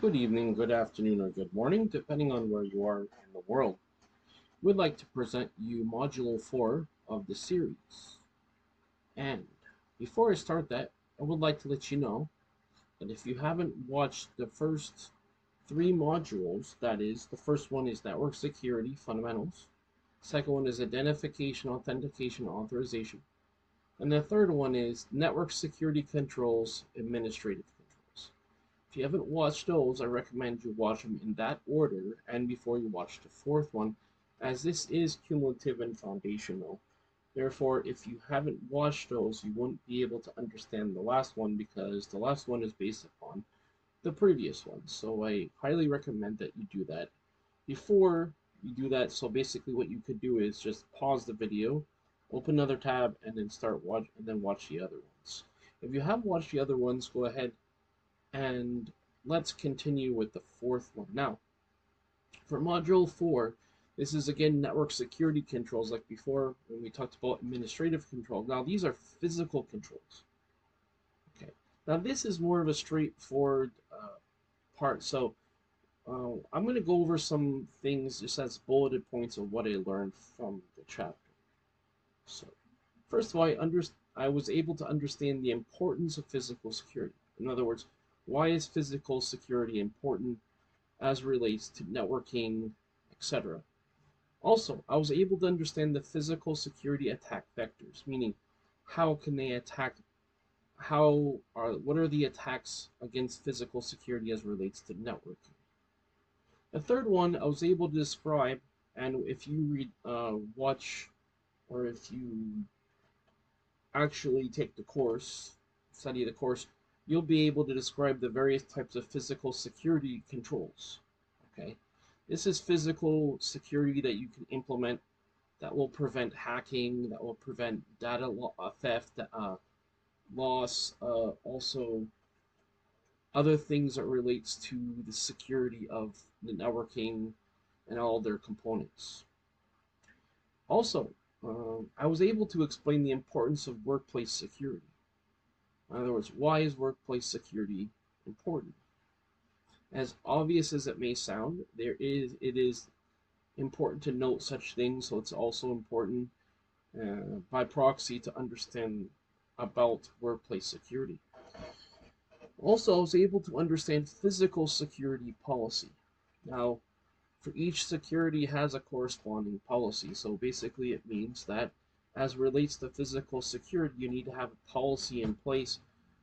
Good evening, good afternoon, or good morning, depending on where you are in the world. We'd like to present you Module 4 of the series. And before I start that, I would like to let you know that if you haven't watched the first 3 modules, that is, the first one is Network Security Fundamentals, second one is Identification, Authentication, Authorization, and the third one is Network Security Controls, Administrative Controls. If you haven't watched those, I recommend you watch them in that order and before you watch the fourth one, as this is cumulative and foundational. Therefore, if you haven't watched those, you won't be able to understand the last one because the last one is based upon the previous one. So I highly recommend that you do that. Before you do that, so basically what you could do is just pause the video, open another tab, and then watch the other ones. If you have watched the other ones, go ahead and let's continue with the fourth one. Now, for Module 4, this is again network security controls like before when we talked about administrative control. Now, these are physical controls. Okay. Now, this is more of a straightforward part. So, I'm going to go over some things just as bulleted points of what I learned from the chapter. So, first of all, I was able to understand the importance of physical security. In other words, why is physical security important as relates to networking, etc. Also, I was able to understand the physical security attack vectors, meaning how can they attack, what are the attacks against physical security as relates to networking. The third one I was able to describe, and if you watch, or if you actually take the course, study the course, you'll be able to describe the various types of physical security controls. Okay, this is physical security that you can implement that will prevent hacking, that will prevent data theft, loss, also other things that relates to the security of the networking and all their components. Also, I was able to explain the importance of workplace security. In other words, why is workplace security important? As obvious as it may sound, it is important to note such things, so it's also important by proxy to understand about workplace security. Also, I was able to understand physical security policy. Now, for each security has a corresponding policy, so basically it means that as relates to physical security, you need to have a policy in place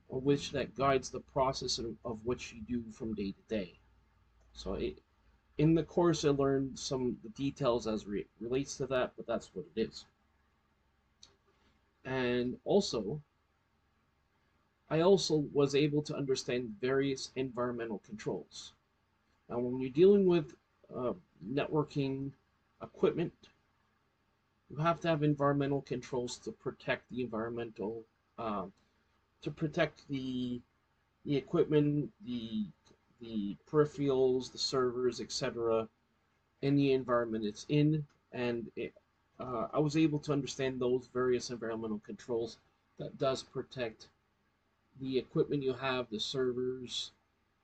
which that guides the process of which you do from day to day. So in the course, I learned some of the details as relates to that, but that's what it is. And also, I also was able to understand various environmental controls. Now, when you're dealing with networking equipment, you have to have environmental controls to protect the environmental, to protect the equipment, the peripherals, the servers, etc., and the environment it's in. And I was able to understand those various environmental controls that does protect the equipment you have, the servers,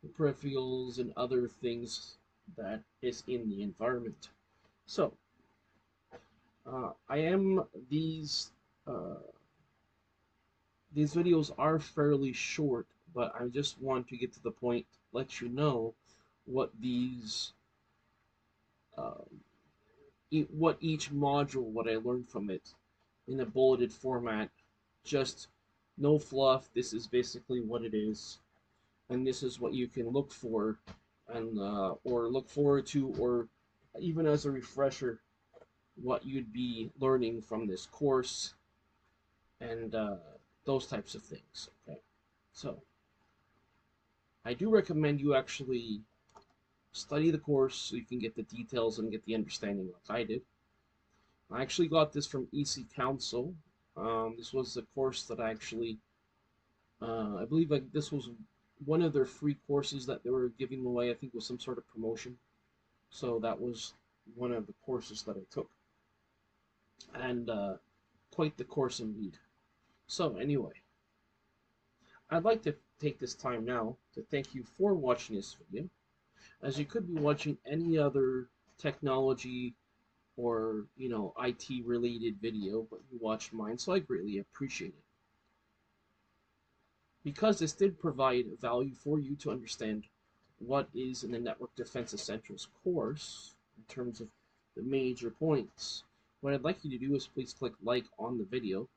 the peripherals, and other things that is in the environment. So, these videos are fairly short, but I just want to get to the point, let you know what these, what each module, what I learned from it in a bulleted format. Just no fluff. This is basically what it is, and this is what you can look for, and or look forward to, or even as a refresher, what you'd be learning from this course, and those types of things. Okay, so I do recommend you actually study the course so you can get the details and get the understanding like I did. I actually got this from EC Council. This was the course that I actually, I believe this was one of their free courses that they were giving away. I think it was some sort of promotion. So that was one of the courses that I took. And quite the course indeed. So anyway, I'd like to take this time now to thank you for watching this video. as you could be watching any other technology or, IT related video, but you watched mine, so I greatly appreciate it. Because this did provide value for you to understand what is in the Network Defense Essentials course in terms of the major points, what I'd like you to do is please click like on the video.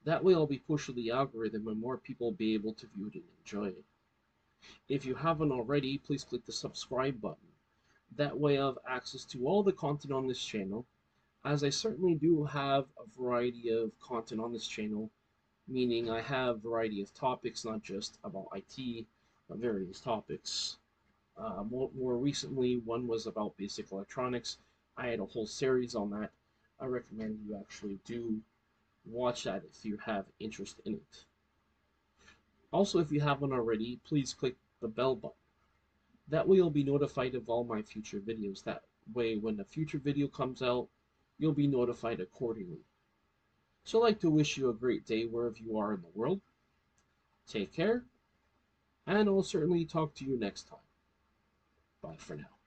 That way I'll be pushing the algorithm and more people will be able to view it and enjoy it. If you haven't already, please click the subscribe button. That way I have access to all the content on this channel, as I certainly do have a variety of content on this channel, meaning I have a variety of topics, not just about IT, but various topics. More recently, one was about basic electronics. I had a whole series on that. I recommend you actually do watch that if you have interest in it. Also, if you haven't already, please click the bell button. That way you'll be notified of all my future videos. That way when a future video comes out, you'll be notified accordingly. So I'd like to wish you a great day wherever you are in the world. Take care, and I'll certainly talk to you next time. Bye for now.